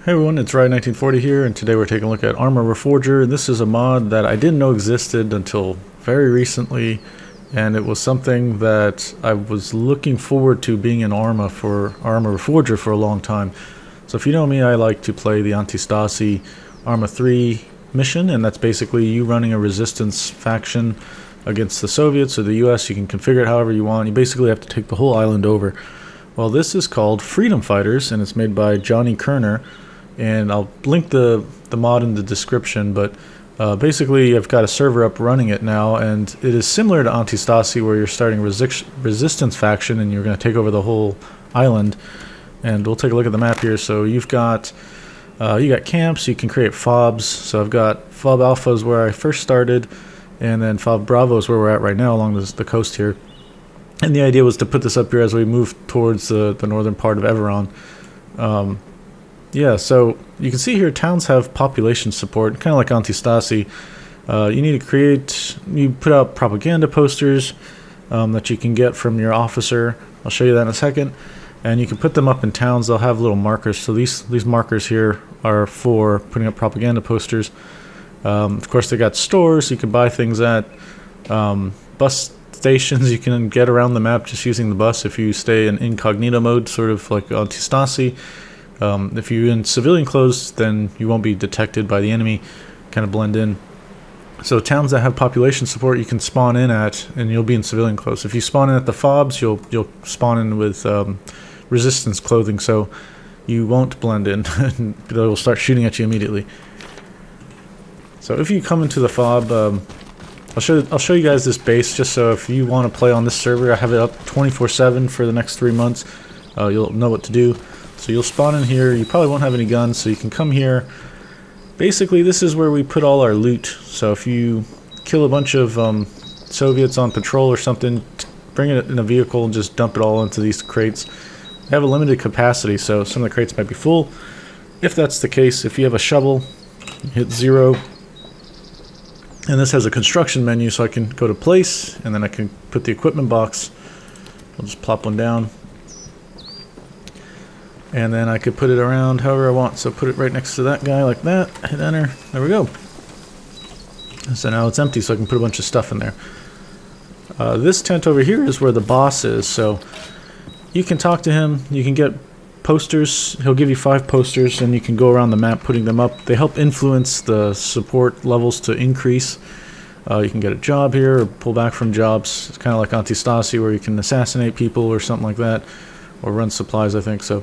Hey everyone, it's Ryan1940 here, and today we're taking a look at Arma Reforger. This is a mod that I didn't know existed until very recently, and it was something that I was looking forward to being in Arma Reforger for a long time. So if you know me, I like to play the Antistasi Arma 3 mission, and that's basically you running a resistance faction against the Soviets or the US. You can configure it however you want. You basically have to take the whole island over. Well, this is called Freedom Fighters, and it's made by Johnny Kerner. And I'll link the mod in the description, but basically I've got a server up running it now, and it is similar to Antistasi, where you're starting a resistance faction and you're going to take over the whole island. And we'll take a look at the map here. So you got camps, you can create fobs. So I've got fob alpha is where I first started, and then fob bravo is where we're at right now along the coast here. And the idea was to put this up here as we move towards the northern part of Everon. Yeah, so you can see here towns have population support, kind of like Antistasi. You put out propaganda posters that you can get from your officer. I'll show you that in a second. And you can put them up in towns. They'll have little markers. So these markers here are for putting up propaganda posters. Of course, they got stores you can buy things at. Bus stations you can get around the map just using the bus if you stay in incognito mode, sort of like Antistasi. If you're in civilian clothes, then you won't be detected by the enemy, kind of blend in. So towns that have population support you can spawn in at, and you'll be in civilian clothes. If you spawn in at the fobs, you'll spawn in with resistance clothing, so you won't blend in. They'll start shooting at you immediately. So if you come into the fob, I'll show you guys this base, just so if you want to play on this server, I have it up 24/7 for the next 3 months. You'll know what to do. So you'll spawn in here. You probably won't have any guns, so you can come here. Basically, this is where we put all our loot. So if you kill a bunch of Soviets on patrol or something, bring it in a vehicle and just dump it all into these crates. They have a limited capacity, so some of the crates might be full. If that's the case, if you have a shovel, hit 0. And this has a construction menu, so I can go to place, and then I can put the equipment box. I'll just plop one down. And then I could put it around however I want. So put it right next to that guy like that. Hit enter. There we go. So now it's empty, so I can put a bunch of stuff in there. This tent over here is where the boss is. So you can talk to him. You can get posters. He'll give you 5 posters, and you can go around the map putting them up. They help influence the support levels to increase. You can get a job here or pull back from jobs. It's kind of like Antistasi, where you can assassinate people or something like that. Or run supplies, I think so.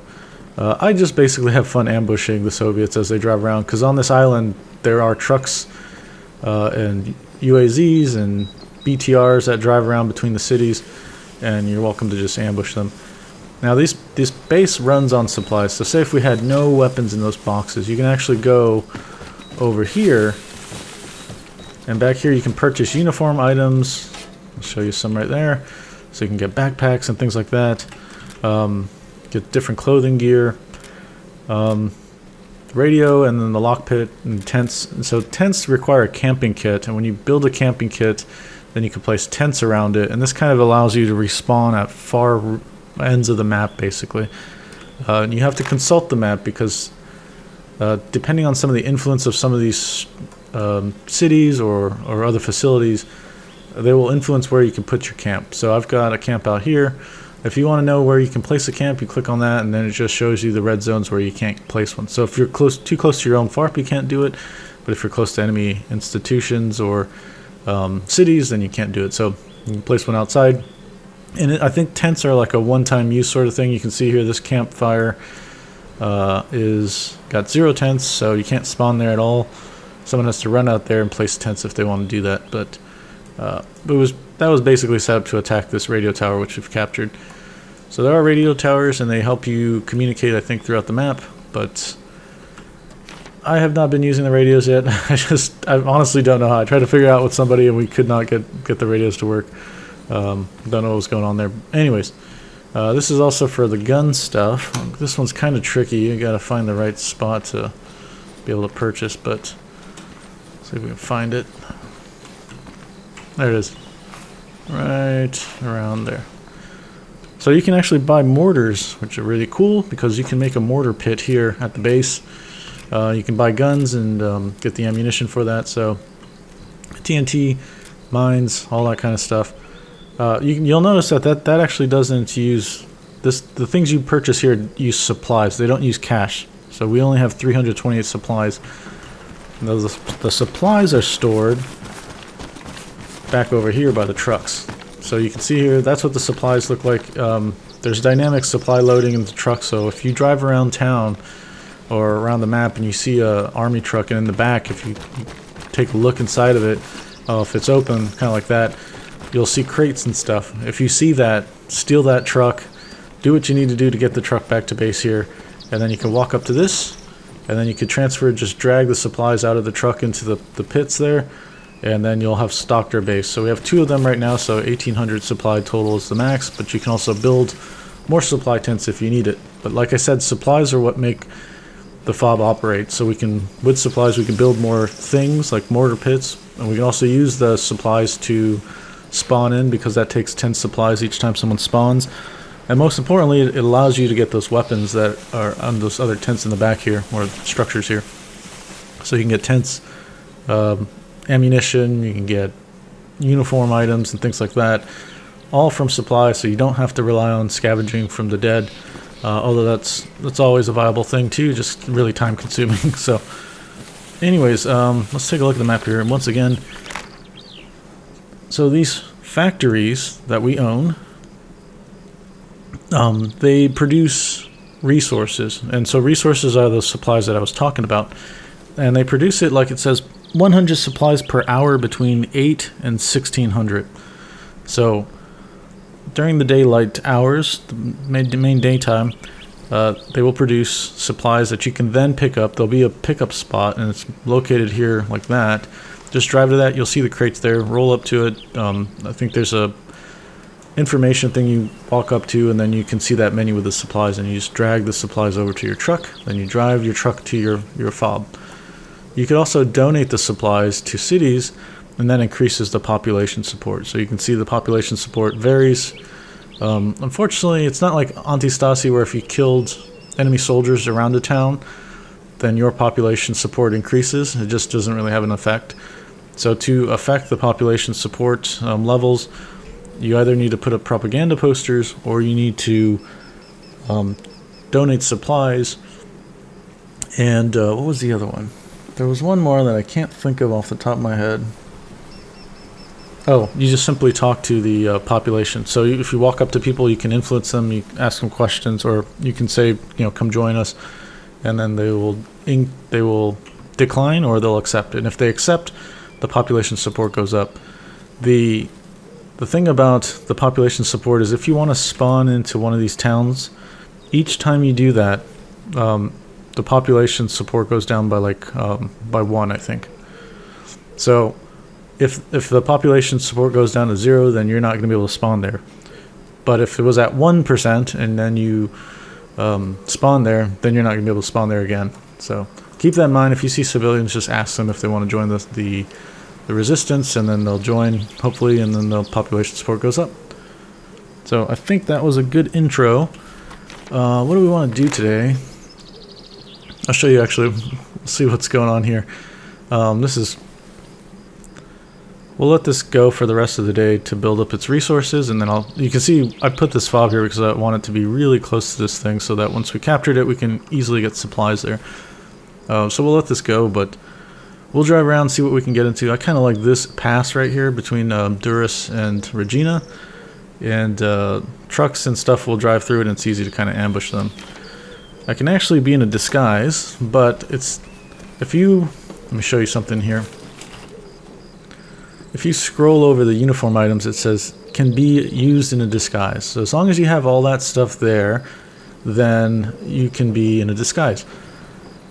I just basically have fun ambushing the Soviets as they drive around, because on this island there are trucks and UAZs and BTRs that drive around between the cities, and you're welcome to just ambush them. Now this base runs on supplies, so say if we had no weapons in those boxes, you can actually go over here, and back here you can purchase uniform items. I'll show you some right there. So you can get backpacks and things like that. Get different clothing gear, radio, and then the lockpit and tents. And so tents require a camping kit, and when you build a camping kit, then you can place tents around it, and this kind of allows you to respawn at far ends of the map, basically. And you have to consult the map, because depending on some of the influence of some of these cities or other facilities, they will influence where you can put your camp. So I've got a camp out here. If you want to know where you can place a camp, you click on that, and then it just shows you the red zones where you can't place one. So if you're too close to your own FARP, you can't do it. But if you're close to enemy institutions or cities, then you can't do it. So you can place one outside. And I think tents are like a one-time use sort of thing. You can see here this campfire is got 0 tents, so you can't spawn there at all. Someone has to run out there and place tents if they want to do that. But that was basically set up to attack this radio tower, which we've captured. So there are radio towers, and they help you communicate, I think, throughout the map, but I have not been using the radios yet. I honestly don't know how. I tried to figure out with somebody, and we could not get the radios to work. Don't know what's going on there. Anyways, this is also for the gun stuff. This one's kind of tricky. You gotta find the right spot to be able to purchase, but let's see if we can find it. There it is. Right around there. So you can actually buy mortars, which are really cool, because you can make a mortar pit here at the base. You can buy guns and get the ammunition for that. So TNT, mines, all that kind of stuff. You'll notice that actually doesn't use this. The things you purchase here use supplies. They don't use cash. So we only have 328 supplies. And the supplies are stored back over here by the trucks. So you can see here, that's what the supplies look like. There's dynamic supply loading in the truck. So if you drive around town or around the map and you see a army truck, and in the back, if you take a look inside of it, if it's open, kind of like that, you'll see crates and stuff. If you see that, steal that truck, do what you need to do to get the truck back to base here, and then you can walk up to this, and then you can transfer, just drag the supplies out of the truck into the pits there, and then you'll have stocked our base. So we have 2 of them right now, so 1,800 supply total is the max, but you can also build more supply tents if you need it. But like I said, supplies are what make the fob operate. So we can, with supplies, we can build more things like mortar pits, and we can also use the supplies to spawn in, because that takes 10 supplies each time someone spawns. And most importantly, it allows you to get those weapons that are on those other tents in the back here, or structures here. So you can get tents, ammunition, you can get uniform items and things like that, all from supply, so you don't have to rely on scavenging from the dead. Although that's always a viable thing too, just really time consuming. So anyways, let's take a look at the map here. And once again, so these factories that we own, they produce resources, and so resources are those supplies that I was talking about, and they produce it, like it says, 100 supplies per hour between 8 and 1600. So during the daylight hours, the main daytime, they will produce supplies that you can then pick up. There'll be a pickup spot, and it's located here like that. Just drive to that, you'll see the crates there, roll up to it. I think there's a information thing you walk up to, and then you can see that menu with the supplies, and you just drag the supplies over to your truck, then you drive your truck to your fob. You could also donate the supplies to cities, and that increases the population support. So you can see the population support varies. Unfortunately, it's not like Antistasi, where if you killed enemy soldiers around a town, then your population support increases. It just doesn't really have an effect. So to affect the population support levels, you either need to put up propaganda posters, or you need to donate supplies. And what was the other one? There was one more that I can't think of off the top of my head. Oh, you just simply talk to the population. So if you walk up to people, you can influence them, you ask them questions, or you can say, come join us, and then they will decline or they'll accept. And if they accept, the population support goes up. The thing about the population support is, if you want to spawn into one of these towns, each time you do that, the population support goes down by by 1, I think. So if the population support goes down to 0, then you're not going to be able to spawn there. But if it was at 1% and then you spawn there, then you're not going to be able to spawn there again. So keep that in mind. If you see civilians, just ask them if they want to join the resistance, and then they'll join, hopefully, and then the population support goes up. So I think that was a good intro. What do we want to do today? I'll show you, actually. See what's going on here. We'll let this go for the rest of the day to build up its resources, and then you can see I put this fob here because I want it to be really close to this thing, so that once we captured it, we can easily get supplies there. So we'll let this go, but we'll drive around, see what we can get into. I kind of like this pass right here between Duras and Regina, and trucks and stuff will drive through it, and it's easy to kind of ambush them. I can actually be in a disguise, but let me show you something here. If you scroll over the uniform items, it says can be used in a disguise. So as long as you have all that stuff there, then you can be in a disguise.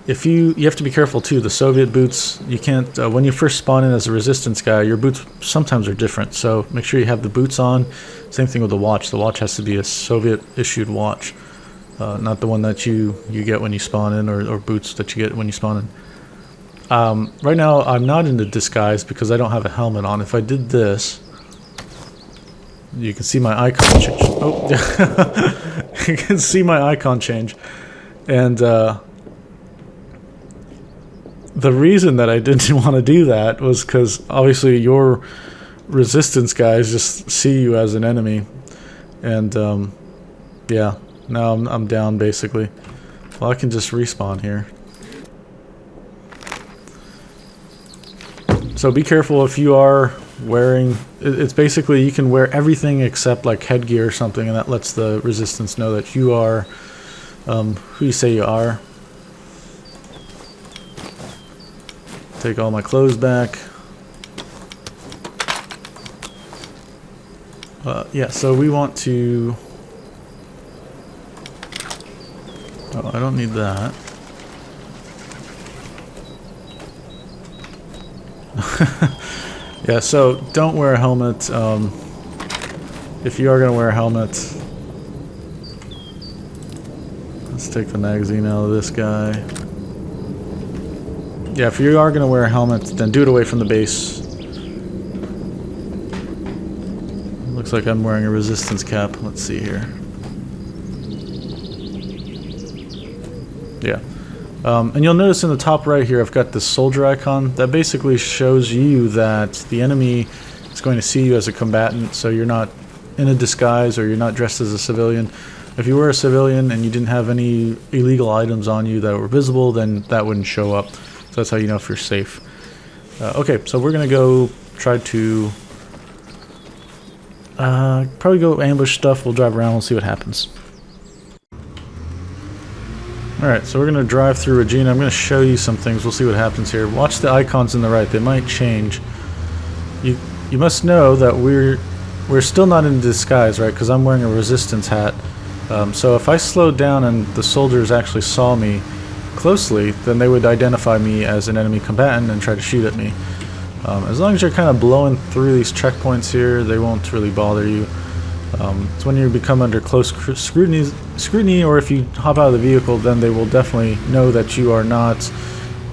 If you have to be careful too. The Soviet boots, you can't, when you first spawn in as a resistance guy, your boots sometimes are different. So make sure you have the boots on. Same thing with the watch. The watch has to be a Soviet issued watch. Not the one that you get when you spawn in, or boots that you get when you spawn in. Right now, I'm not in the disguise because I don't have a helmet on. If I did this, you can see my icon change. Oh, you can see my icon change. And the reason that I didn't want to do that was because obviously your resistance guys just see you as an enemy, and yeah, now I'm down basically. Well, I can just respawn here. So be careful if you are wearing, it's basically you can wear everything except like headgear or something, and that lets the resistance know that you are who you say you are. Take all my clothes back. Yeah, so we want to... Oh, I don't need that. Yeah, so don't wear a helmet. If you are going to wear a helmet, let's take the magazine out of this guy. Yeah, if you are going to wear a helmet, then do it away from the base. Looks like I'm wearing a resistance cap. Let's see here. Yeah. And you'll notice in the top right here, I've got this soldier icon. That basically shows you that the enemy is going to see you as a combatant, so you're not in a disguise or you're not dressed as a civilian. If you were a civilian and you didn't have any illegal items on you that were visible, then that wouldn't show up. So that's how you know if you're safe. Okay, so we're going to go try to probably go ambush stuff. We'll drive around, we'll see what happens. Alright, so we're going to drive through Regina. I'm going to show you some things. We'll see what happens here. Watch the icons in the right. They might change. You must know that we're still not in disguise, right? Because I'm wearing a resistance hat. So if I slowed down and the soldiers actually saw me closely, then they would identify me as an enemy combatant and try to shoot at me. As long as you're kind of blowing through these checkpoints here, they won't really bother you. It's when you become under close scrutiny, or if you hop out of the vehicle, then they will definitely know that you are not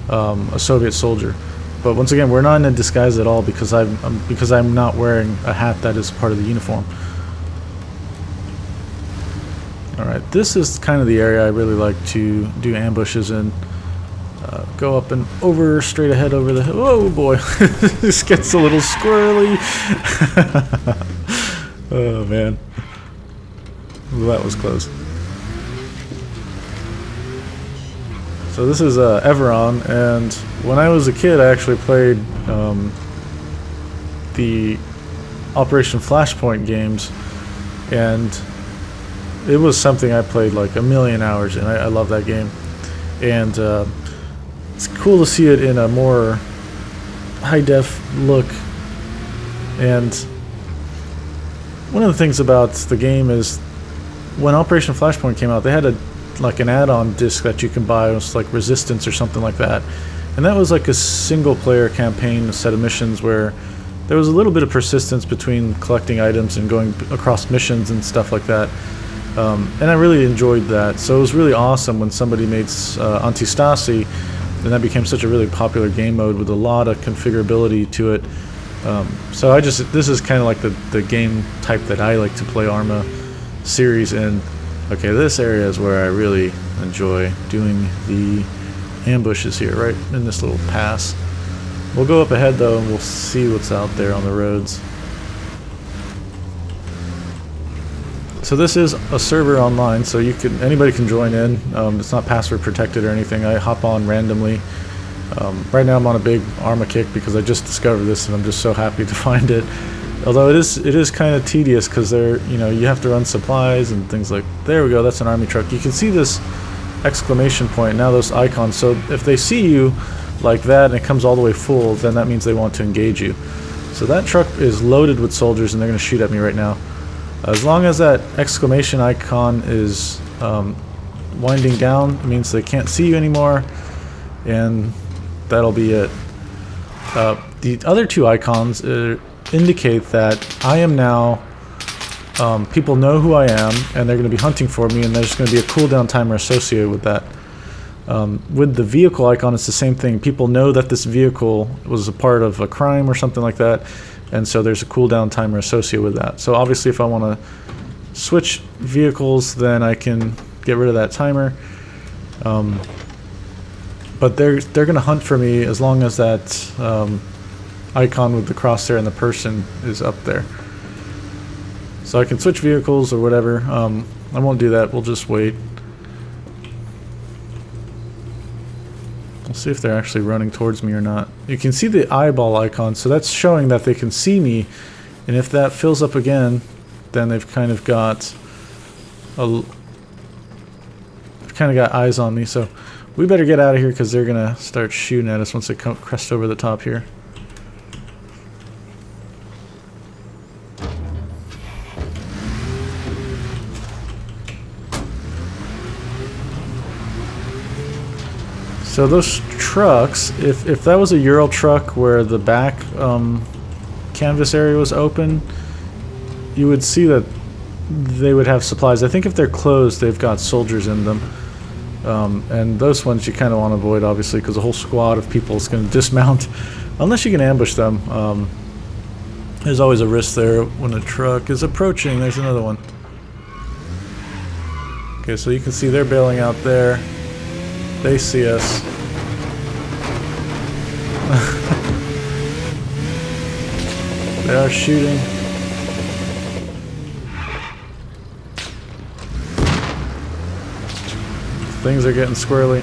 a Soviet soldier. But once again, we're not in a disguise at all because I'm not wearing a hat that is part of the uniform. All right, this is kind of the area I really like to do ambushes in. Go up and over, straight ahead over the hill. Oh boy, this gets a little squirrely. Oh man, well, that was close. So this is Everon, and when I was a kid I actually played the Operation Flashpoint games, and it was something I played like a million hours in. I love that game, and it's cool to see it in a more high-def look. And one of the things about the game is when Operation Flashpoint came out, they had like an add-on disc that you can buy. It was like Resistance or something like that, and that was like a single-player campaign, a set of missions where there was a little bit of persistence between collecting items and going across missions and stuff like that. And I really enjoyed that. So it was really awesome when somebody made Antistasi, and that became such a really popular game mode with a lot of configurability to it. So this is kind of like the game type that I like to play Arma series in. Okay, this area is where I really enjoy doing the ambushes here, right in this little pass. We'll go up ahead though and we'll see what's out there on the roads. So this is a server online, so anybody can join in. It's not password protected or anything. I hop on randomly. Right now I'm on a big Arma kick because I just discovered this and I'm just so happy to find it. Although it is kind of tedious because you have to run supplies and things like. There we go. That's an army truck. You can see this exclamation point now. Those icons. So if they see you like that and it comes all the way full, then that means they want to engage you. So that truck is loaded with soldiers and they're going to shoot at me right now. As long as that exclamation icon is winding down, it means they can't see you anymore, and that'll be it. The other two icons indicate that I am now, people know who I am, and they're going to be hunting for me, and there's going to be a cooldown timer associated with that. With the vehicle icon, it's the same thing. People know that this vehicle was a part of a crime or something like that, and so there's a cooldown timer associated with that. So obviously if I want to switch vehicles, then I can get rid of that timer. but they're gonna hunt for me as long as that icon with the crosshair and the person is up there. So I can switch vehicles or whatever. I won't do that. We'll just wait. We'll see if they're actually running towards me or not. You can see the eyeball icon, so that's showing that they can see me. And if that fills up again, then they've kind of got eyes on me. So we better get out of here because they're gonna start shooting at us once they crest over the top here. So those trucks, if that was a Ural truck where the back canvas area was open, you would see that they would have supplies. I think if they're closed, they've got soldiers in them. And those ones you kind of want to avoid, obviously, because a whole squad of people is going to dismount. Unless you can ambush them. There's always a risk there when a truck is approaching. There's another one. Okay, so you can see they're bailing out there. They see us. They are shooting. Things are getting squirrely.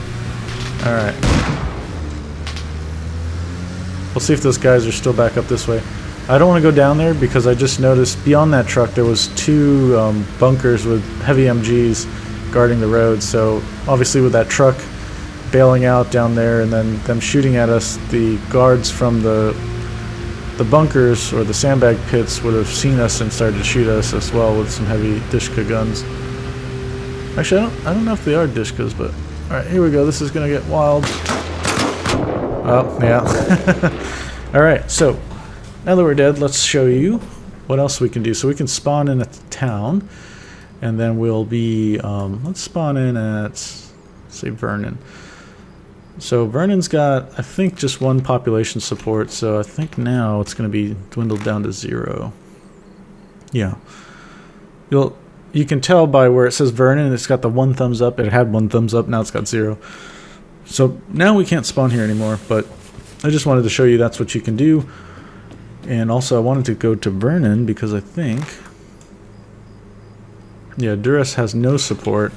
Alright. We'll see if those guys are still back up this way. I don't want to go down there because I just noticed beyond that truck there was two bunkers with heavy MGs guarding the road. So obviously with that truck bailing out down there and then them shooting at us, the guards from the bunkers or the sandbag pits would have seen us and started to shoot us as well with some heavy Dishka guns. Actually, I don't know if they are Dishkas, but alright, here we go. This is gonna get wild. Oh, yeah. Alright, so now that we're dead, let's show you what else we can do. So we can spawn in at the town, and then we'll be let's spawn in at, say, Vernon. So Vernon's got, I think, just one population support, so I think now it's going to be dwindled down to 0. Yeah. You can tell by where it says Vernon, it's got the 1 thumbs up. It had 1 thumbs up, now it's got 0. So now we can't spawn here anymore, but I just wanted to show you that's what you can do. And also I wanted to go to Vernon because I think, yeah, Duras has no support.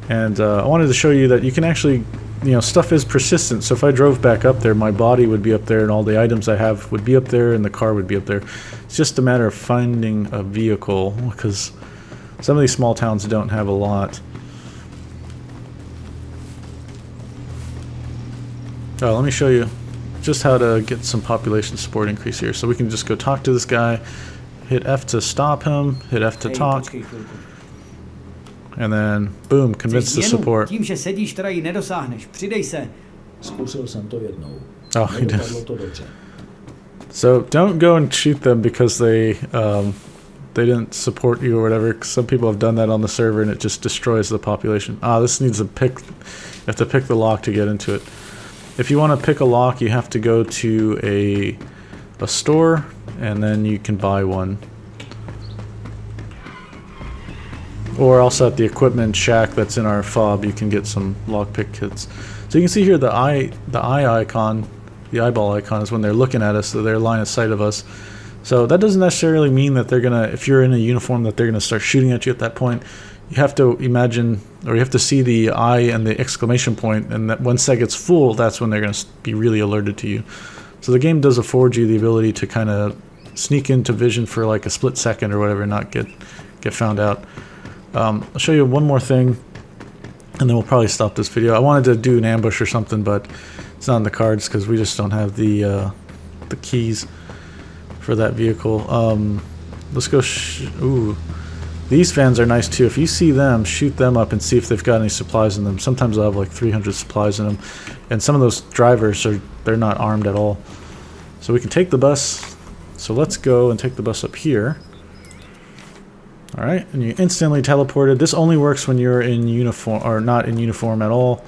And I wanted to show you that you can actually, you know, stuff is persistent. So if I drove back up there, my body would be up there and all the items I have would be up there and the car would be up there. It's just a matter of finding a vehicle because some of these small towns don't have a lot. Oh, let me show you just how to get some population support increase here. So we can just go talk to this guy, hit F to stop him, hit F to talk. And then, boom, convince the support. Tím, že sedíš, teda ji nedosáhneš. Přidej se. Zkusil jsem to jednou. Oh, he did. Nedopadlo to dobře. So don't go and shoot them because they didn't support you or whatever. Some people have done that on the server and it just destroys the population. Ah, this needs a pick. You have to pick the lock to get into it. If you want to pick a lock, you have to go to a store and then you can buy one. Or also at the equipment shack that's in our fob, you can get some lockpick kits. So you can see here the eye icon, the eyeball icon is when they're looking at us, so they're line of sight of us. So that doesn't necessarily mean that they're gonna, if you're in a uniform, that they're gonna start shooting at you at that point. You have to imagine, or you have to see the eye and the exclamation point, and that once that gets full, that's when they're gonna be really alerted to you. So the game does afford you the ability to kind of sneak into vision for like a split second or whatever, and not get found out. I'll show you one more thing, and then we'll probably stop this video. I wanted to do an ambush or something, but it's not in the cards because we just don't have the keys for that vehicle. Let's go. Ooh, these fans are nice too. If you see them, shoot them up and see if they've got any supplies in them. Sometimes they'll have like 300 supplies in them, and some of those drivers they're not armed at all. So we can take the bus. So let's go and take the bus up here. Alright, and you instantly teleported. This only works when you're in uniform, or not in uniform at all.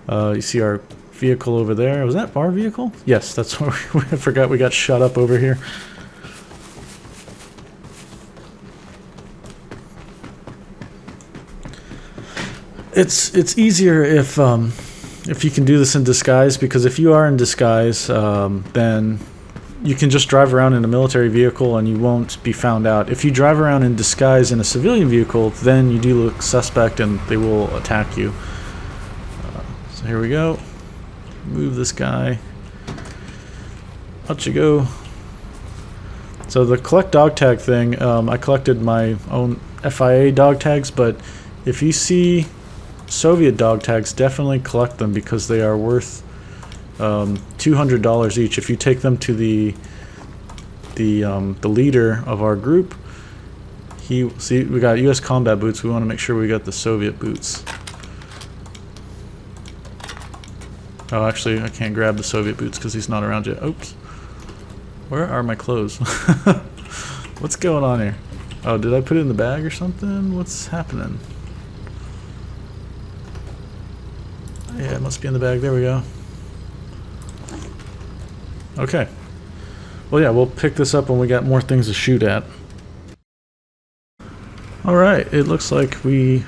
You see our vehicle over there. Was that our vehicle? Yes, that's what I forgot we got shot up over here. It's easier if if you can do this in disguise, because if you are in disguise, then you can just drive around in a military vehicle and you won't be found out. If you drive around in disguise in a civilian vehicle, then you do look suspect and they will attack you. So here we go. Move this guy. Out you go. So the collect dog tag thing, I collected my own FIA dog tags, but if you see Soviet dog tags, definitely collect them because they are worth $200 each. If you take them to the leader of our group, see we got U.S. combat boots. We want to make sure we got the Soviet boots. Oh, actually, I can't grab the Soviet boots because he's not around yet. Oops. Where are my clothes? What's going on here? Oh, did I put it in the bag or something? What's happening? Yeah, it must be in the bag. There we go. Okay. Well, yeah, we'll pick this up when we got more things to shoot at. Alright, it looks like we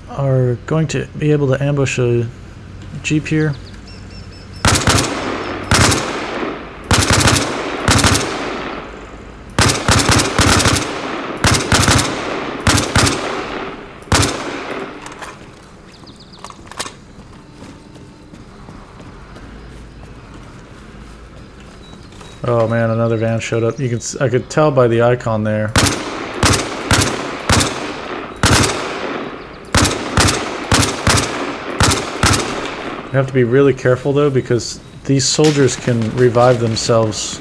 are going to be able to ambush a Jeep here. Oh man, another van showed up. I could tell by the icon there. You have to be really careful though, because these soldiers can revive themselves.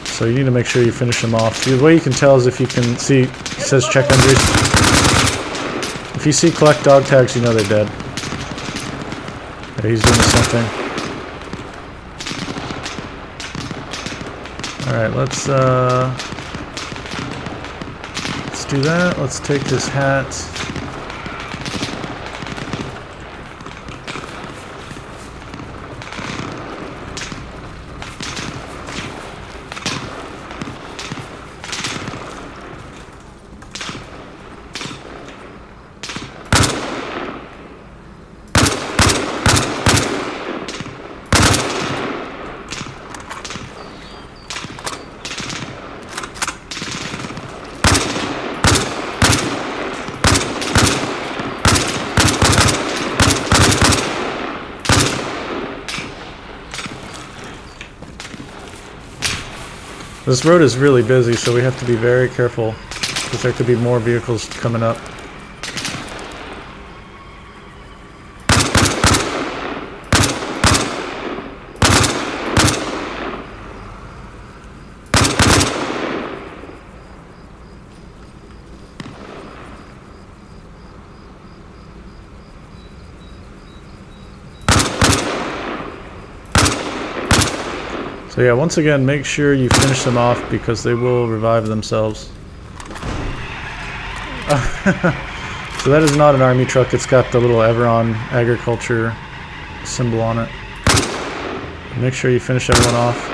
So you need to make sure you finish them off. The way you can tell is if you can see, it says check injuries. If you see collect dog tags, you know they're dead. Okay, he's doing something. Alright, let's do that. Let's take this hat. This road is really busy, so we have to be very careful, because there could be more vehicles coming up. So yeah, once again, make sure you finish them off because they will revive themselves. So that is not an army truck. It's got the little Everon agriculture symbol on it. Make sure you finish everyone off.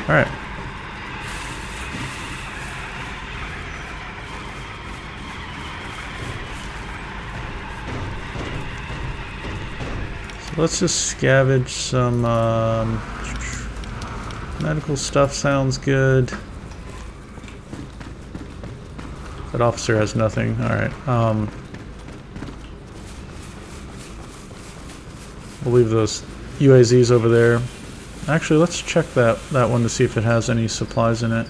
Alright. Let's just scavenge some medical stuff. Sounds good. That officer has nothing. Alright. We'll leave those UAZs over there. Actually, let's check that one to see if it has any supplies in it.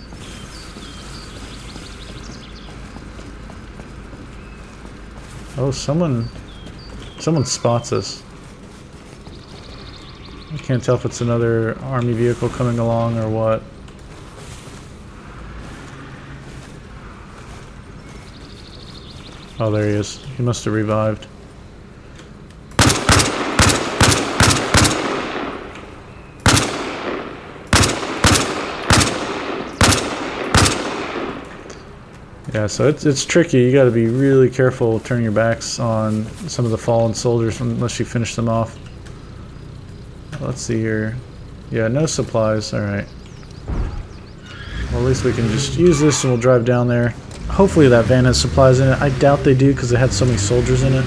Oh, someone spots us. I can't tell if it's another army vehicle coming along or what. Oh, there he is. He must have revived. Yeah, so it's tricky. You got to be really careful turning your backs on some of the fallen soldiers unless you finish them off. Let's see here. Yeah, no supplies. Alright. Well, at least we can just use this and we'll drive down there. Hopefully that van has supplies in it. I doubt they do because it had so many soldiers in it.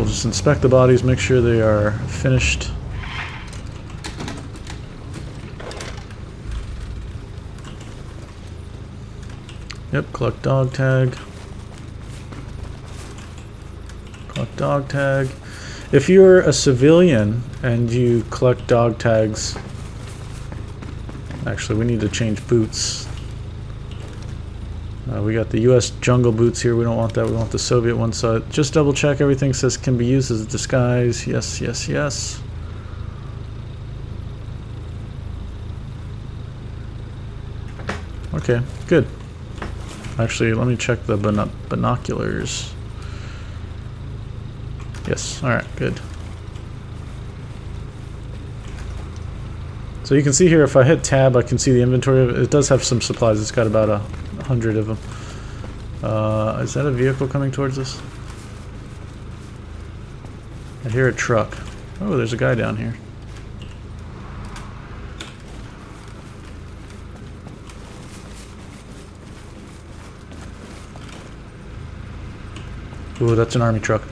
just inspect the bodies, make sure they are finished. Yep, collect dog tag. Collect dog tag. If you're a civilian and you collect dog tags, actually we need to change boots. We got the US jungle boots here, we don't want that, we want the Soviet one, so just double check everything says can be used as a disguise. Yes, yes, yes. Okay, good. Actually, let me check the binoculars. Yes, alright, good. So you can see here, if I hit tab, I can see the inventory. It does have some supplies. It's got about 100 of them. Is that a vehicle coming towards us? I hear a truck. Oh, there's a guy down here. Ooh, that's an army truck.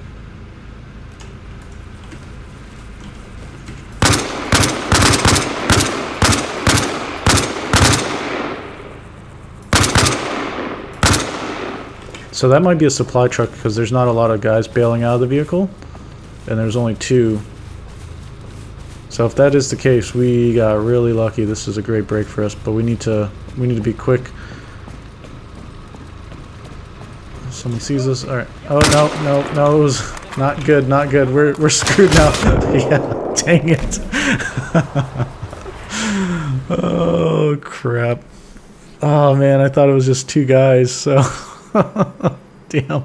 So that might be a supply truck because there's not a lot of guys bailing out of the vehicle, and there's only 2. So if that is the case, we got really lucky. This is a great break for us, but we need to be quick. Someone sees us. All right. Oh no! It was not good. Not good. We're screwed now. Yeah. Dang it. Oh crap. Oh man, I thought it was just 2 guys. So. Damn.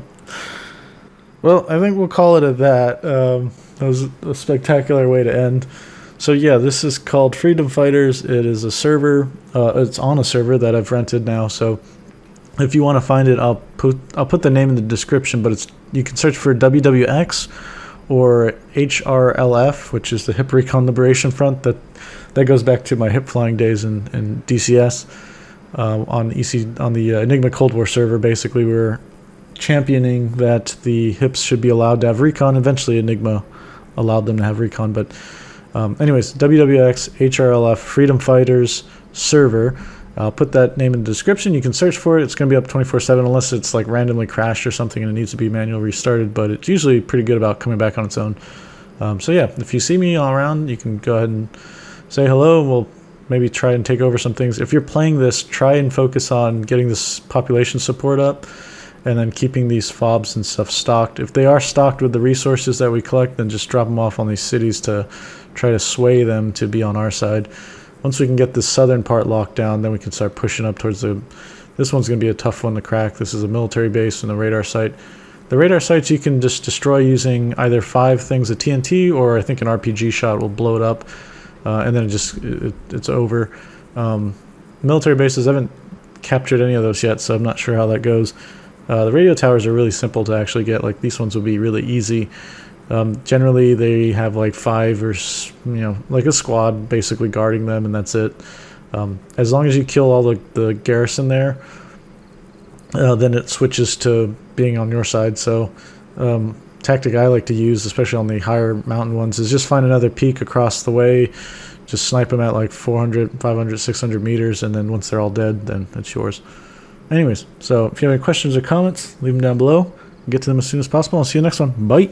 Well, I think we'll call it at that. That was a spectacular way to end. So yeah, this is called Freedom Fighters. It is a server. It's on a server that I've rented now. So if you want to find it, I'll put the name in the description. But you can search for WWX or hrlf, which is the Hip Recon Liberation Front. That goes back to my hip flying days in DCS. On the Enigma Cold War server, basically we were championing that the hips should be allowed to have recon. Eventually Enigma allowed them to have recon, but anyways, WWX hrlf Freedom Fighters server. I'll put that name in the description. You can search for it. It's going to be up 24/7 unless it's like randomly crashed or something and it needs to be manually restarted, but it's usually pretty good about coming back on its own. So yeah, if you see me all around, you can go ahead and say hello. We'll maybe try and take over some things. If you're playing this, try and focus on getting this population support up and then keeping these fobs and stuff stocked. If they are stocked with the resources that we collect, then just drop them off on these cities to try to sway them to be on our side. Once we can get this southern part locked down, then we can start pushing up towards this one's going to be a tough one to crack. This is a military base and the radar site. The radar sites you can just destroy using either 5 things of TNT, or I think an RPG shot will blow it up. And then it's over. Military bases, I haven't captured any of those yet, so I'm not sure how that goes. The radio towers are really simple to actually get. Like these ones will be really easy. Generally, they have like 5 or like a squad basically guarding them, and that's it. As long as you kill all the garrison there, then it switches to being on your side. So. Tactic I like to use, especially on the higher mountain ones, is just find another peak across the way, just snipe them at like 400, 500, 600 meters, and then once they're all dead, then it's yours. Anyways, so if you have any questions or comments, leave them down below. Get to them as soon as possible. I'll see you next one. Bye!